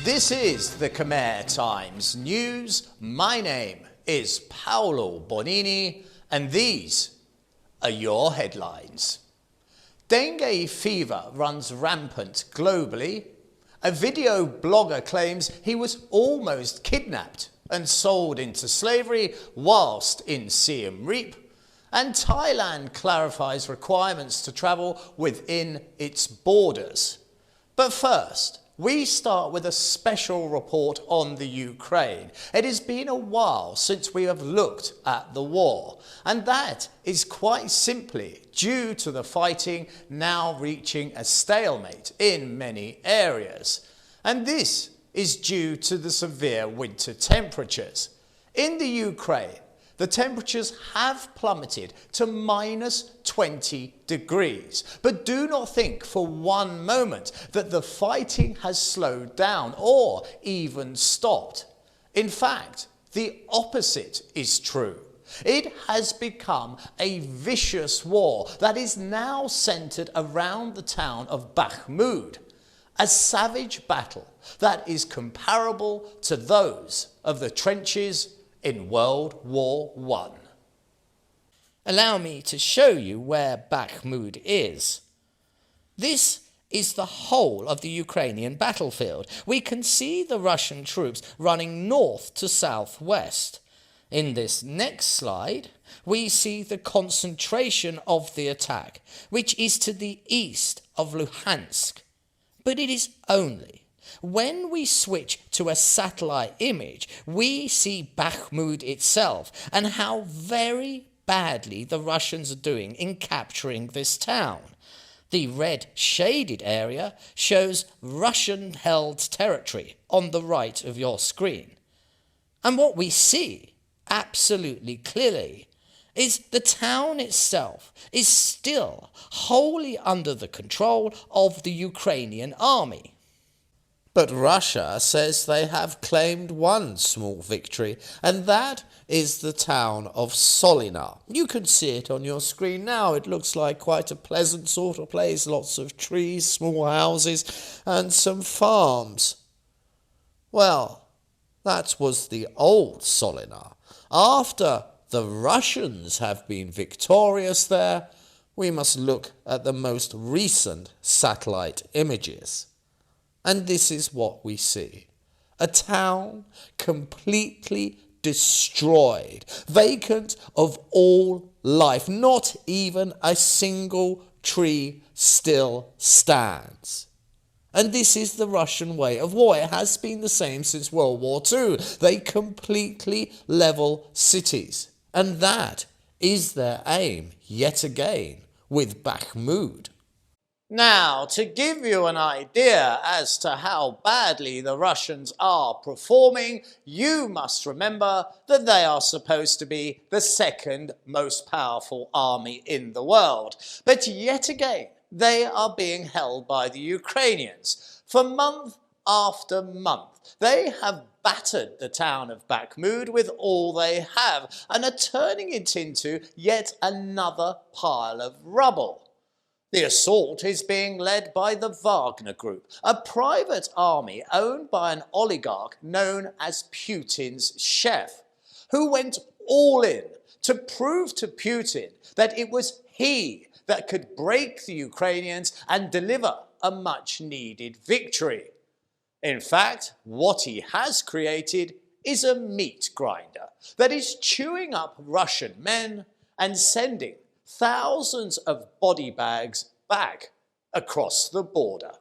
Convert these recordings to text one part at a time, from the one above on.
This is the Khmer Times News. My name is Paolo Bonini, and these are your headlines. Dengue fever runs rampant globally. A video blogger claims he was almost kidnapped and sold into slavery whilst in Siem Reap. And Thailand clarifies requirements to travel within its borders. But first, we start with a special report on the Ukraine. It has been a while since we have looked at the war, and that is quite simply due to the fighting now reaching a stalemate in many areas. And this is due to the severe winter temperatures. In the Ukraine, the temperatures have plummeted to -20 degrees. But do not think for one moment that the fighting has slowed down or even stopped. In fact, the opposite is true. It has become a vicious war that is now centered around the town of Bakhmut, a savage battle that is comparable to those of the trenches in World War I. Allow me to show you where Bakhmut is. This is the whole of the Ukrainian battlefield. We can see the Russian troops running north to southwest. In this next slide, we see the concentration of the attack, which is to the east of Luhansk. But it is only when we switch to a satellite image, we see Bakhmut itself and how very badly the Russians are doing in capturing this town. The red shaded area shows Russian-held territory on the right of your screen. And what we see absolutely clearly is the town itself is still wholly under the control of the Ukrainian army. But Russia says they have claimed one small victory, and that is the town of Solina. You can see it on your screen now. It looks like quite a pleasant sort of place. Lots of trees, small houses, and some farms. Well, that was the old Solina. After the Russians have been victorious there, we must look at the most recent satellite images. And this is what we see. A town completely destroyed, vacant of all life. Not even a single tree still stands. And this is the Russian way of war. It has been the same since World War II. They completely level cities. And that is their aim, yet again, with Bakhmut. Now, to give you an idea as to how badly the Russians are performing, you must remember that they are supposed to be the second most powerful army in the world. But yet again, they are being held by the Ukrainians. For month after month, they have battered the town of Bakhmut with all they have and are turning it into yet another pile of rubble. The assault is being led by the Wagner Group, a private army owned by an oligarch known as Putin's chef, who went all in to prove to Putin that it was he that could break the Ukrainians and deliver a much-needed victory. In fact, what he has created is a meat grinder that is chewing up Russian men and sending thousands of body bags back across the border.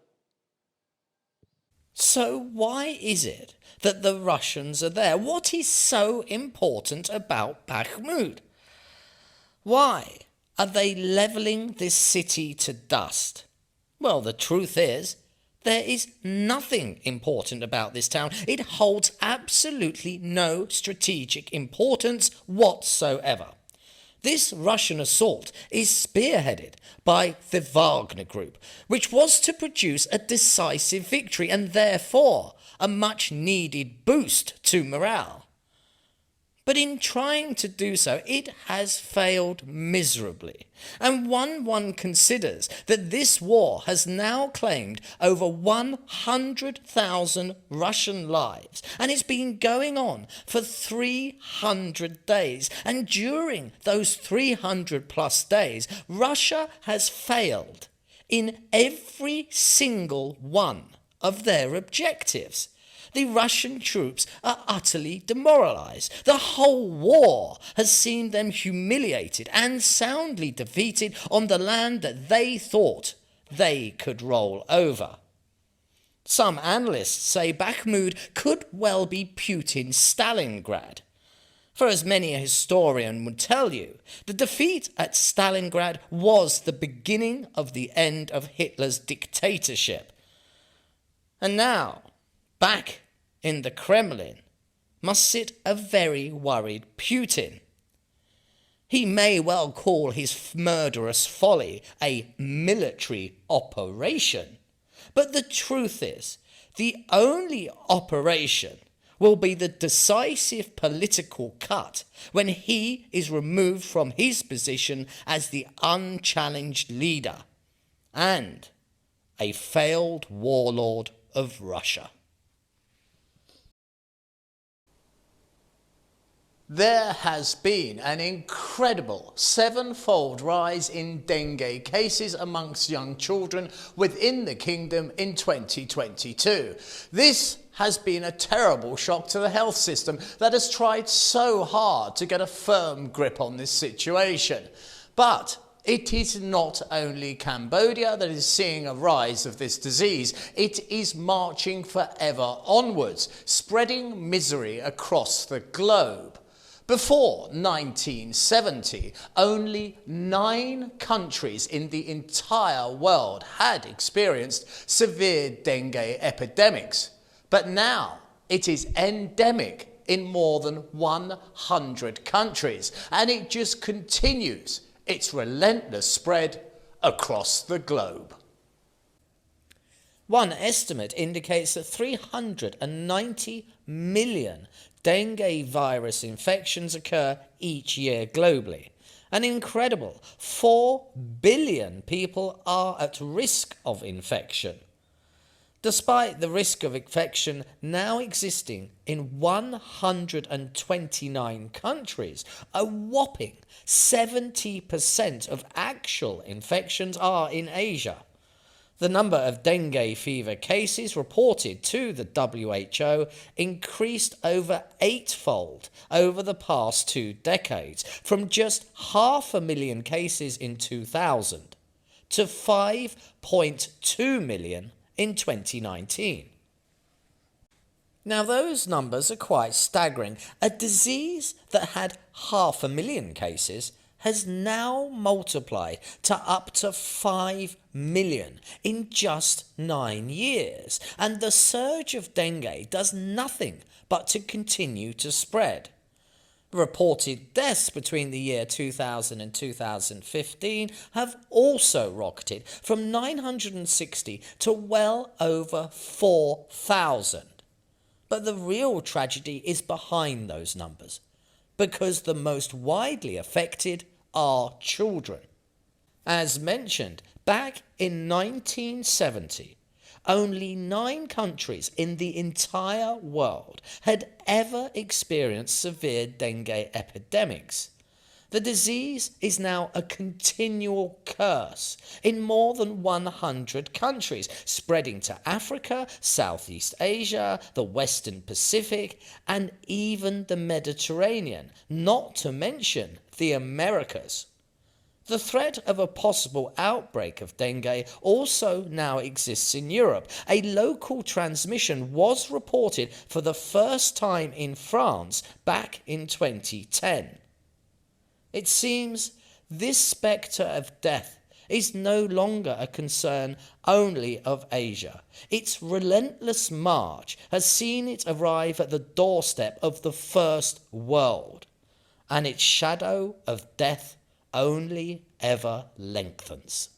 So why is it that the Russians are there? What is so important about Bakhmut? Why are they levelling this city to dust? Well, the truth is, there is nothing important about this town. It holds absolutely no strategic importance whatsoever. This Russian assault is spearheaded by the Wagner Group, which was to produce a decisive victory and therefore a much-needed boost to morale. But in trying to do so, it has failed miserably. And one considers that this war has now claimed over 100,000 Russian lives, and it's been going on for 300 days. And during those 300 plus days, Russia has failed in every single one of their objectives. The Russian troops are utterly demoralized. The whole war has seen them humiliated and soundly defeated on the land that they thought they could roll over. Some analysts say Bakhmut could well be Putin's Stalingrad. For as many a historian would tell you, the defeat at Stalingrad was the beginning of the end of Hitler's dictatorship. And now, back in the Kremlin, must sit a very worried Putin. He may well call his murderous folly a military operation, but the truth is, the only operation will be the decisive political cut when he is removed from his position as the unchallenged leader and a failed warlord of Russia. There has been an incredible sevenfold rise in dengue cases amongst young children within the kingdom in 2022. This has been a terrible shock to the health system that has tried so hard to get a firm grip on this situation. But it is not only Cambodia that is seeing a rise of this disease, it is marching forever onwards, spreading misery across the globe. Before 1970, only 9 countries in the entire world had experienced severe dengue epidemics. But now it is endemic in more than 100 countries, and it just continues its relentless spread across the globe. One estimate indicates that 390 million dengue virus infections occur each year globally. An incredible 4 billion people are at risk of infection. Despite the risk of infection now existing in 129 countries, a whopping 70% of actual infections are in Asia. The number of dengue fever cases reported to the WHO increased over 8-fold over the past 2 decades, from just 500,000 cases in 2000 to 5.2 million in 2019. Now those numbers are quite staggering. A disease that had 500,000 cases has now multiplied to up to 5 million in just 9 years, and the surge of dengue does nothing but to continue to spread. Reported deaths between the year 2000 and 2015 have also rocketed from 960 to well over 4,000. But the real tragedy is behind those numbers, because the most widely affected are children. As mentioned, back in 1970, only 9 countries in the entire world had ever experienced severe dengue epidemics. The disease is now a continual curse in more than 100 countries, spreading to Africa, Southeast Asia, the Western Pacific, and even the Mediterranean, not to mention the Americas. The threat of a possible outbreak of dengue also now exists in Europe. A local transmission was reported for the first time in France back in 2010. It seems this spectre of death is no longer a concern only of Asia. Its relentless march has seen it arrive at the doorstep of the first world, and its shadow of death only ever lengthens.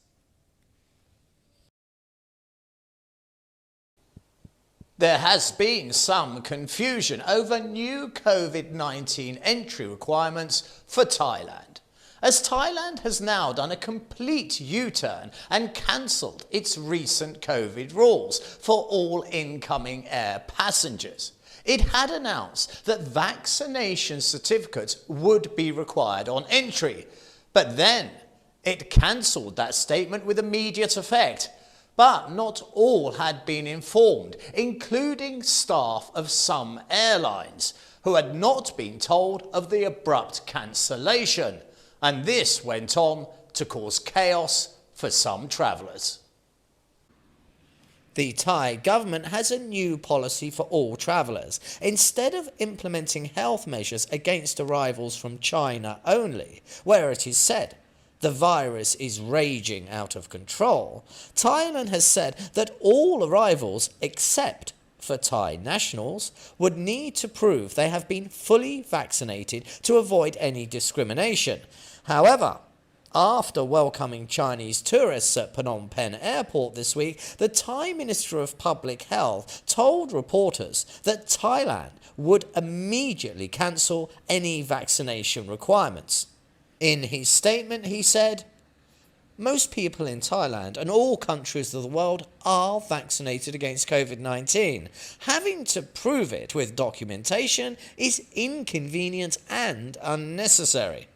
There has been some confusion over new COVID-19 entry requirements for Thailand, as Thailand has now done a complete U-turn and cancelled its recent COVID rules for all incoming air passengers. It had announced that vaccination certificates would be required on entry, but then it cancelled that statement with immediate effect. But not all had been informed, including staff of some airlines, who had not been told of the abrupt cancellation. And this went on to cause chaos for some travellers. The Thai government has a new policy for all travellers. Instead of implementing health measures against arrivals from China only, where it is said the virus is raging out of control, Thailand has said that all arrivals, except for Thai nationals, would need to prove they have been fully vaccinated to avoid any discrimination. However, after welcoming Chinese tourists at Phnom Penh Airport this week, the Thai Minister of Public Health told reporters that Thailand would immediately cancel any vaccination requirements. In his statement, he said, "Most people in Thailand and all countries of the world are vaccinated against COVID-19. Having to prove it with documentation is inconvenient and unnecessary."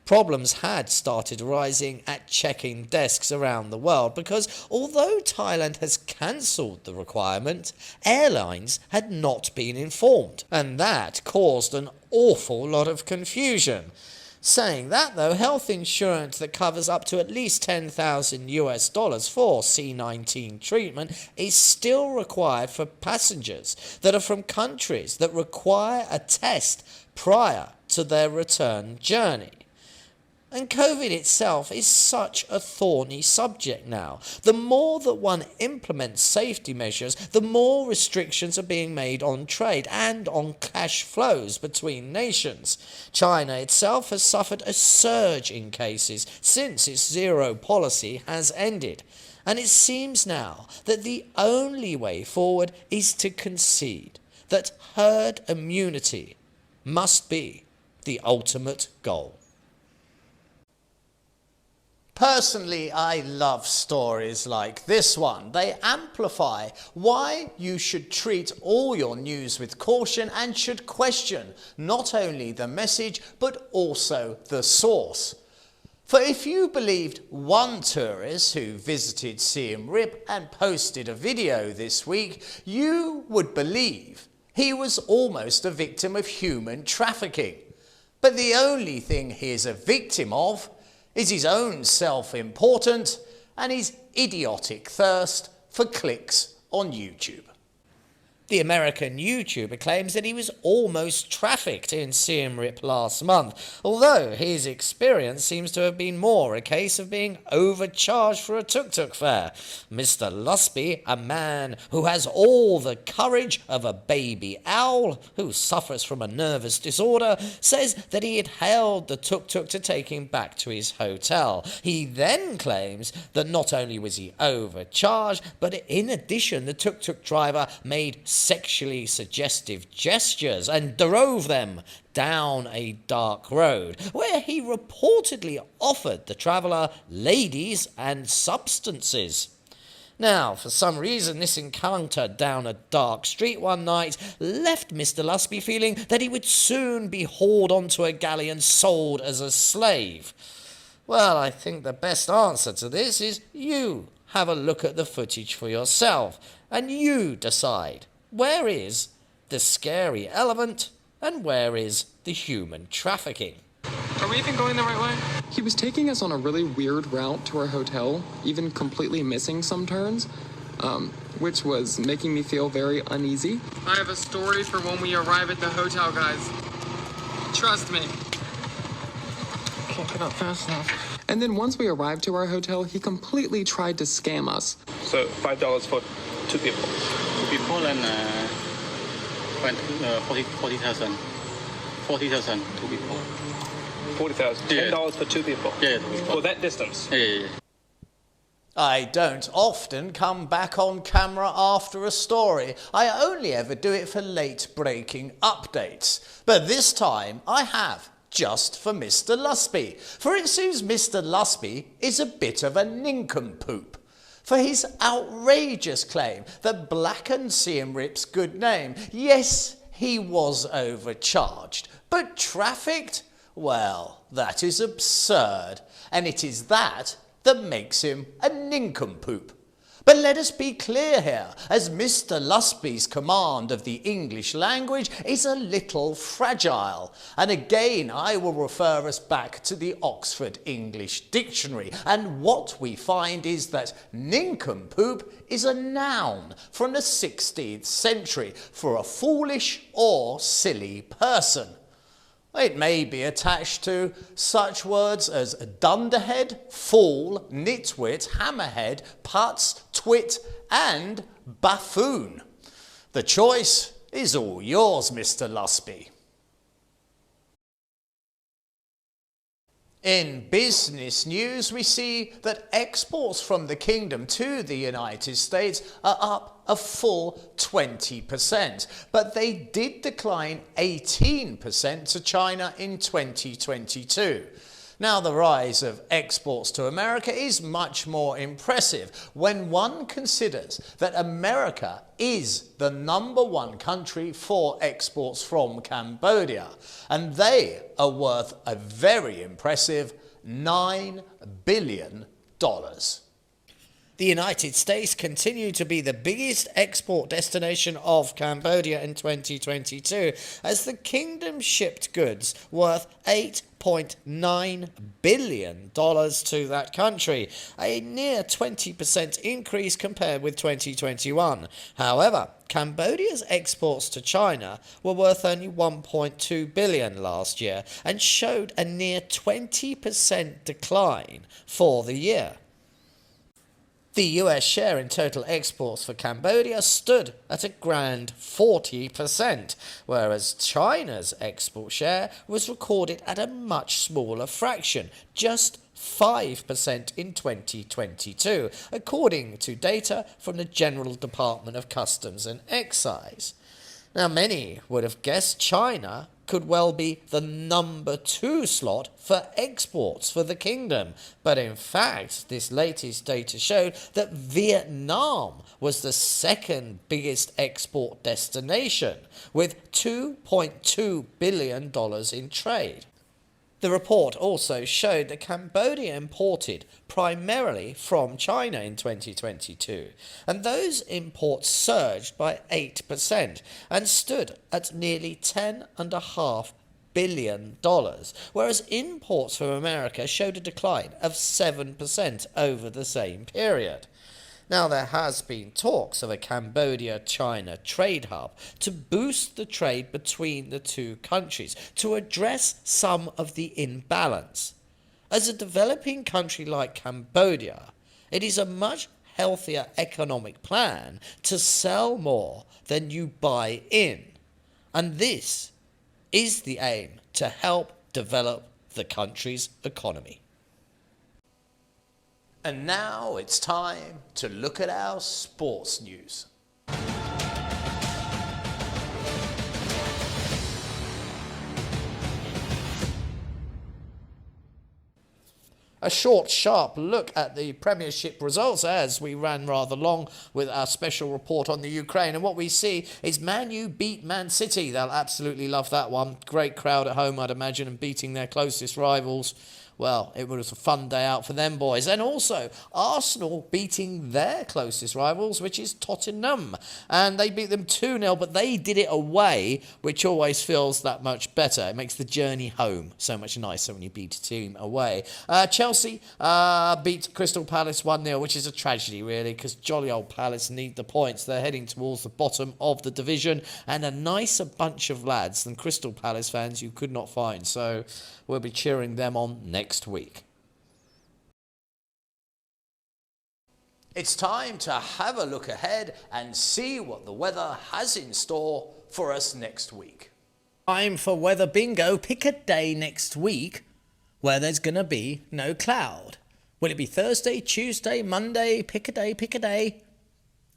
Problems had started arising at check-in desks around the world because although Thailand has cancelled the requirement, airlines had not been informed, and that caused an awful lot of confusion. Saying that, though, health insurance that covers up to at least $10,000 for C-19 treatment is still required for passengers that are from countries that require a test prior to their return journey. And COVID itself is such a thorny subject now. The more that one implements safety measures, the more restrictions are being made on trade and on cash flows between nations. China itself has suffered a surge in cases since its zero policy has ended. And it seems now that the only way forward is to concede that herd immunity must be the ultimate goal. Personally, I love stories like this one. They amplify why you should treat all your news with caution and should question not only the message but also the source. For if you believed one tourist who visited Siem Reap and posted a video this week, you would believe he was almost a victim of human trafficking. But the only thing he is a victim of is his own self-importance and his idiotic thirst for clicks on YouTube. The American YouTuber claims that he was almost trafficked in Siem Reap last month, although his experience seems to have been more a case of being overcharged for a tuk-tuk fare. Mr. Lusby, a man who has all the courage of a baby owl who suffers from a nervous disorder, says that he had hailed the tuk-tuk to take him back to his hotel. He then claims that not only was he overcharged, but in addition the tuk-tuk driver made sexually suggestive gestures and drove them down a dark road, where he reportedly offered the traveller ladies and substances. Now, for some reason, this encounter down a dark street one night left Mr. Lusby feeling that he would soon be hauled onto a galley and sold as a slave. Well, I think the best answer to this is you have a look at the footage for yourself, and you decide. Where is the scary elephant and where is the human trafficking? Are we even going the right way? He was taking us on a really weird route to our hotel, even completely missing some turns, which was making me feel very uneasy. I have a story for when we arrive at the hotel, guys. Trust me. Can't get up fast enough. And then once we arrived to our hotel, he completely tried to scam us. So $5 for 2 people. 2 people and 40,000. 40,000, 2 people. 40,000. $10 for 2 people. Yeah, 2 people. For that distance. Yeah. I don't often come back on camera after a story. I only ever do it for late-breaking updates. But this time I have, just for Mr. Lusby. For it seems Mr. Lusby is a bit of a nincompoop for his outrageous claim that blackened Siem Reap's good name. Yes, he was overcharged, but trafficked? Well, that is absurd, and it is that makes him a nincompoop. But let us be clear here, as Mr. Lusby's command of the English language is a little fragile. And again, I will refer us back to the Oxford English Dictionary, and what we find is that nincompoop is a noun from the 16th century for a foolish or silly person. It may be attached to such words as dunderhead, fool, nitwit, hammerhead, putz, twit, and buffoon. The choice is all yours, Mr. Lusby. In business news, we see that exports from the kingdom to the United States are up a full 20%, but they did decline 18% to China in 2022. Now, the rise of exports to America is much more impressive when one considers that America is the #1 country for exports from Cambodia, and they are worth a very impressive $9 billion. The United States continued to be the biggest export destination of Cambodia in 2022, as the kingdom shipped goods worth $8.9 billion to that country, a near 20% increase compared with 2021. However, Cambodia's exports to China were worth only $1.2 billion last year and showed a near 20% decline for the year. The US share in total exports for Cambodia stood at a grand 40%, whereas China's export share was recorded at a much smaller fraction, just 5% in 2022, according to data from the General Department of Customs and Excise. Now, many would have guessed China could well be the #2 slot for exports for the kingdom. But in fact, this latest data showed that Vietnam was the second biggest export destination, with $2.2 billion in trade. The report also showed that Cambodia imported primarily from China in 2022, and those imports surged by 8% and stood at nearly $10.5 billion, whereas imports from America showed a decline of 7% over the same period. Now, there has been talks of a Cambodia-China trade hub to boost the trade between the two countries to address some of the imbalance. As a developing country like Cambodia, it is a much healthier economic plan to sell more than you buy in. And this is the aim to help develop the country's economy. And now it's time to look at our sports news. A short, sharp look at the Premiership results, as we ran rather long with our special report on the Ukraine. And what we see is Man U beat Man City. They'll absolutely love that one. Great crowd at home, I'd imagine, and beating their closest rivals. Well, it was a fun day out for them boys. And also, Arsenal beating their closest rivals, which is Tottenham. And they beat them 2-0, but they did it away, which always feels that much better. It makes the journey home so much nicer when you beat a team away. Chelsea beat Crystal Palace 1-0, which is a tragedy, really, because jolly old Palace need the points. They're heading towards the bottom of the division, and a nicer bunch of lads than Crystal Palace fans you could not find. So we'll be cheering them on next week. It's time to have a look ahead and see what the weather has in store for us next week. Time for weather bingo. Pick a day next week where there's going to be no cloud. Will it be Thursday, Tuesday, Monday? Pick a day, pick a day.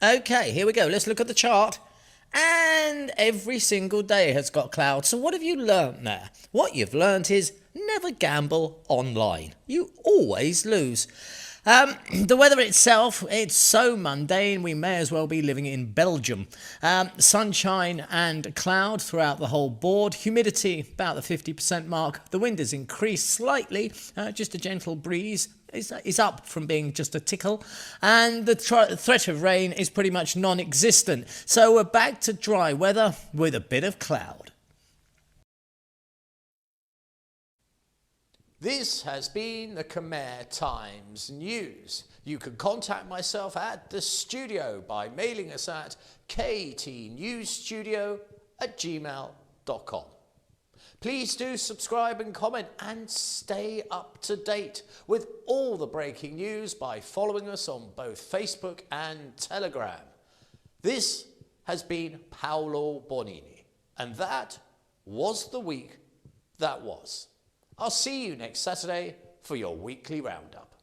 Okay, here we go. Let's look at the chart. And every single day has got clouds. So what have you learnt there? What you've learnt is never gamble online. You always lose. The weather itself, it's so mundane, we may as well be living in Belgium. Sunshine and cloud throughout the whole board. Humidity about the 50% mark. The wind has increased slightly, just a gentle breeze. Is up from being just a tickle, and the threat of rain is pretty much non-existent. So we're back to dry weather with a bit of cloud. This has been the Khmer Times News. You can contact myself at the studio by mailing us at ktnewsstudio@gmail.com. Please do subscribe and comment and stay up to date with all the breaking news by following us on both Facebook and Telegram. This has been Paolo Bonini, and that was the week that was. I'll see you next Saturday for your weekly roundup.